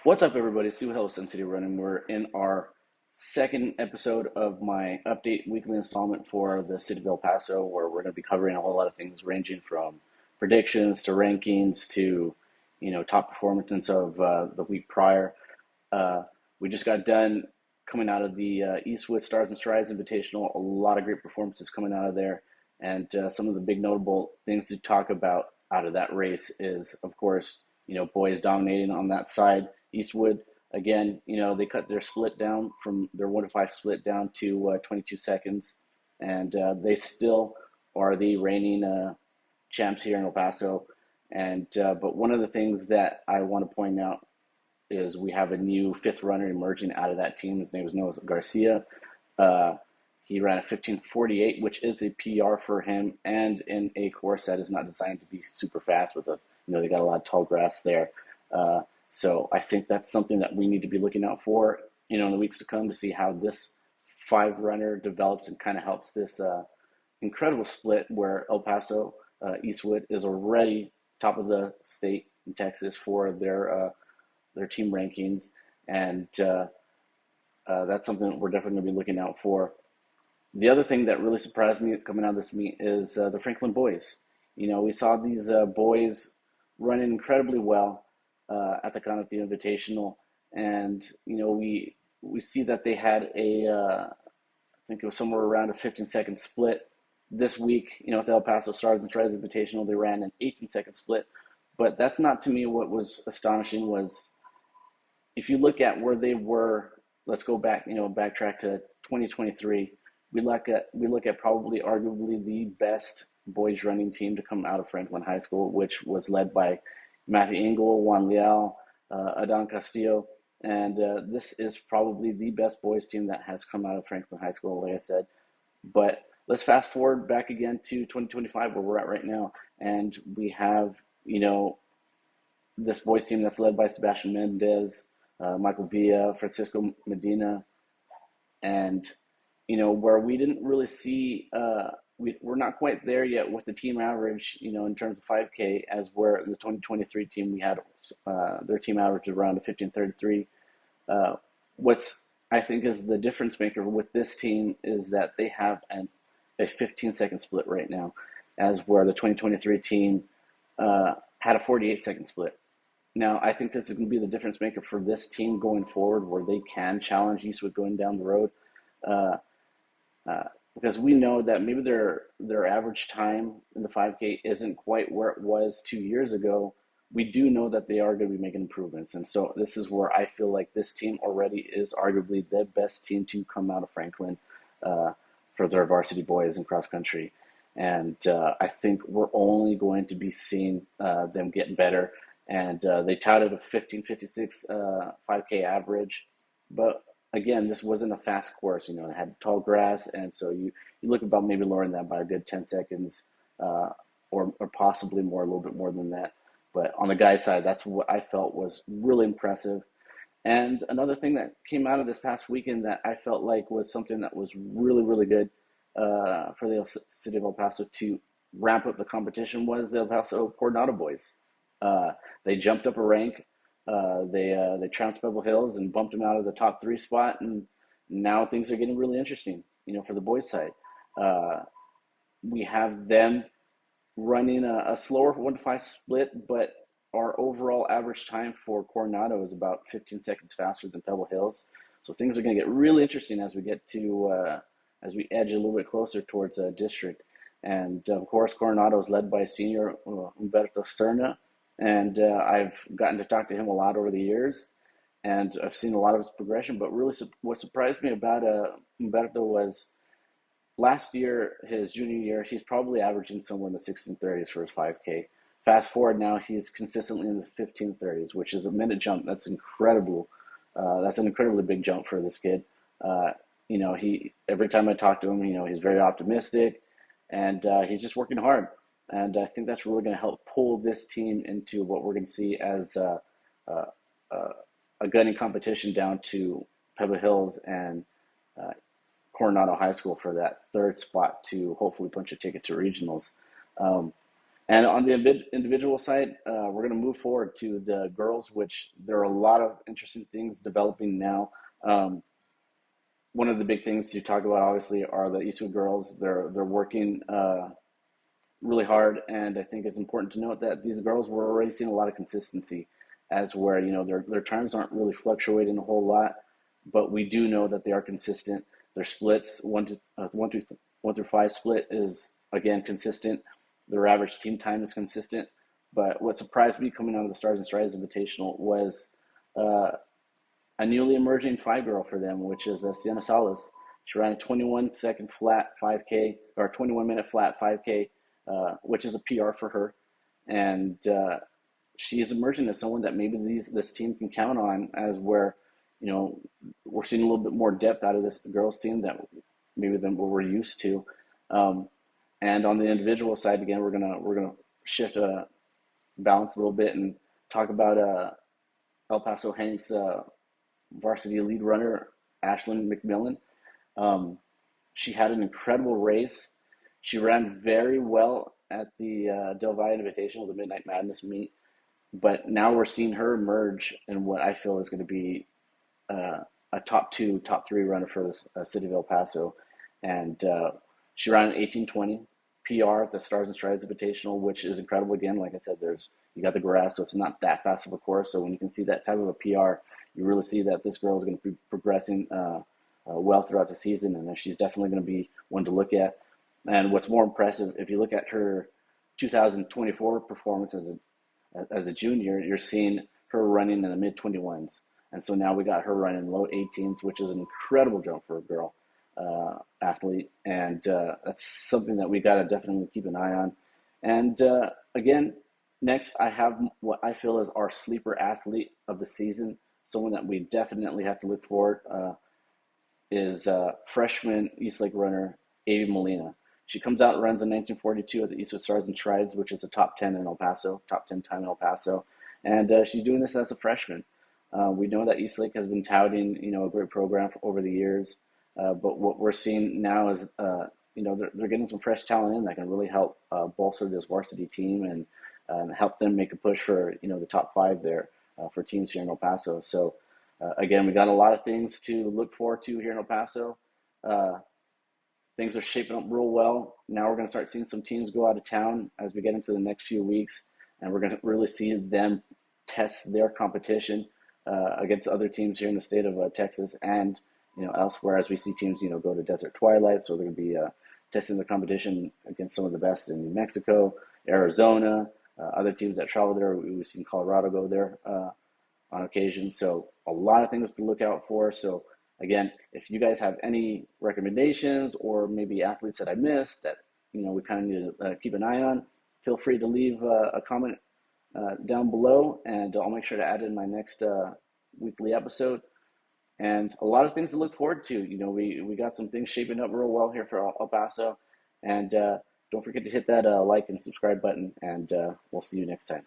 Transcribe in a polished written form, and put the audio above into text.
What's up, everybody? Stu Hill, Sin City Running. We're in our second episode of my update weekly installment for the city of El Paso, where we're going to be covering a whole lot of things, ranging from predictions to rankings to, top performances of the week prior. Uh, we just got done coming out of the Eastwood Stars and Strides Invitational. A lot of great performances coming out of there, and some of the big notable things to talk about out of that race is, of course, boys dominating on that side. Eastwood, again, they cut their split down from their 1 to 5 split down to 22 seconds, and they still are the reigning champs here in El Paso. And but one of the things that I want to point out is we have a new fifth runner emerging out of that team. His name is Noah Garcia. Uh, he ran a 15:48, which is a PR for him, and in a course that is not designed to be super fast. They got a lot of tall grass there. So I think that's something that we need to be looking out for, in the weeks to come, to see how this five runner develops and kind of helps this incredible split where El Paso Eastwood is already top of the state in Texas for their team rankings, and that's something that we're definitely going to be looking out for. The other thing that really surprised me coming out of this meet is the Franklin boys. We saw these boys running incredibly well at the Coronado Invitational, and we see that they had I think it was somewhere around a 15-second split. This week, at the El Paso Stars and Stripes Invitational, they ran an 18-second split. But that's not, to me, what was astonishing. Was if you look at where they were, let's go back, backtrack to 2023. We look at probably arguably the best boys running team to come out of Franklin High School, which was led by Matthew Engel, Juan Leal, Adan Castillo, and this is probably the best boys team that has come out of Franklin High School, like I said. But let's fast forward back again to 2025, where we're at right now, and we have this boys team that's led by Sebastian Mendez, Michael Villa, Francisco Medina, and where we didn't really see we're not quite there yet with the team average, in terms of 5K, as where in the 2023 team we had their team average around a 15:33. What's I think is the difference maker with this team is that they have a 15-second split right now, as where the 2023 team had a 48-second split. Now, I think this is going to be the difference maker for this team going forward, where they can challenge Eastwood going down the road. Uh, because we know that maybe their average time in the 5K isn't quite where it was 2 years ago. We do know that they are going to be making improvements, and so this is where I feel like this team already is arguably the best team to come out of Franklin uh, for their varsity boys in cross country, and I think we're only going to be seeing them get better. And they touted a 15:56 5K average, but again, this wasn't a fast course. It had tall grass, and so you look about maybe lowering that by a good 10 seconds, or possibly more, a little bit more than that. But on the guys' side, that's what I felt was really impressive. And another thing that came out of this past weekend that I felt like was something that was really, really good for the city of El Paso to ramp up the competition was the El Paso Coronado boys. Uh, they jumped up a rank. They trounced Pebble Hills and bumped them out of the top three spot, and now things are getting really interesting. For the boys' side, uh, we have them running a slower 1 to 5 split, but our overall average time for Coronado is about 15 seconds faster than Pebble Hills. So things are going to get really interesting as we get to as we edge a little bit closer towards district. And of course, Coronado is led by senior Humberto Serna, and I've gotten to talk to him a lot over the years, and I've seen a lot of his progression. But really, what surprised me about Humberto was last year, his junior year, he's probably averaging somewhere in the 16:30s for his 5K. Fast forward now, he's consistently in the 15:30s, which is a minute jump. That's incredible. That's an incredibly big jump for this kid. Uh, he every time I talk to him, he's very optimistic, and he's just working hard. And I think that's really going to help pull this team into what we're going to see as uh, uh, a gunning competition down to Pebble Hills and uh, Coronado High School for that third spot to hopefully punch a ticket to regionals. Um, And on the individual side, we're going to move forward to the girls, which there are a lot of interesting things developing now. Um, One of the big things to talk about, obviously, are the Eastwood girls. They're working really hard, and I think it's important to note that these girls were already seeing a lot of consistency, as where their times aren't really fluctuating a whole lot, but we do know that they are consistent. Their splits one through five split is again consistent. Their average team time is consistent. But what surprised me coming out of the Stars and Strides Invitational was uh, a newly emerging five girl for them, which is Sienna Salas. She ran a 21-second flat 5K, or 21-minute flat 5K, which is a PR for her. And she is emerging as someone that maybe this team can count on, as where, we're seeing a little bit more depth out of this girls team that maybe than what we're used to. Um, and on the individual side, again, we're gonna shift balance a little bit and talk about El Paso Hanks varsity lead runner Ashlyn McMillan. Um, she had an incredible race. She ran very well at the Del Valle Invitational, the Midnight Madness meet. But now we're seeing her emerge in what I feel is going to be a top two, top three runner for this city of El Paso. And she ran an 18:20 PR at the Stars and Strides Invitational, which is incredible. Again, like I said, you got the grass, so it's not that fast of a course. So when you can see that type of a PR, you really see that this girl is going to be progressing well throughout the season, and she's definitely going to be one to look at. And what's more impressive, if you look at her 2024 performance as a junior, you're seeing her running in the mid 21s. And so now we got her running low 18s, which is an incredible jump for a girl athlete. And that's something that we got to definitely keep an eye on. And again, next I have what I feel is our sleeper athlete of the season, someone that we definitely have to look forward is freshman Eastlake runner Ave Molina. She comes out and runs in 1942 at the Eastwood Stars and Strides, which is a top 10 in El Paso, top 10 time in El Paso. And she's doing this as a freshman. We know that Eastlake has been touting, a great program over the years. But what we're seeing now is, they're getting some fresh talent in that can really help bolster this varsity team and help them make a push for, the top five there for teams here in El Paso. So, again, we got a lot of things to look forward to here in El Paso. Things are shaping up real well. Now we're going to start seeing some teams go out of town as we get into the next few weeks, and we're going to really see them test their competition against other teams here in the state of Texas and elsewhere, as we see teams go to Desert Twilight. So they're going to be testing the competition against some of the best in New Mexico, Arizona, other teams that travel there. We've seen Colorado go there on occasion. So a lot of things to look out for. So again, if you guys have any recommendations or maybe athletes that I missed that we kind of need to keep an eye on, feel free to leave a comment down below, and I'll make sure to add in my next weekly episode. And a lot of things to look forward to. We got some things shaping up real well here for El Paso, and don't forget to hit that like and subscribe button, and we'll see you next time.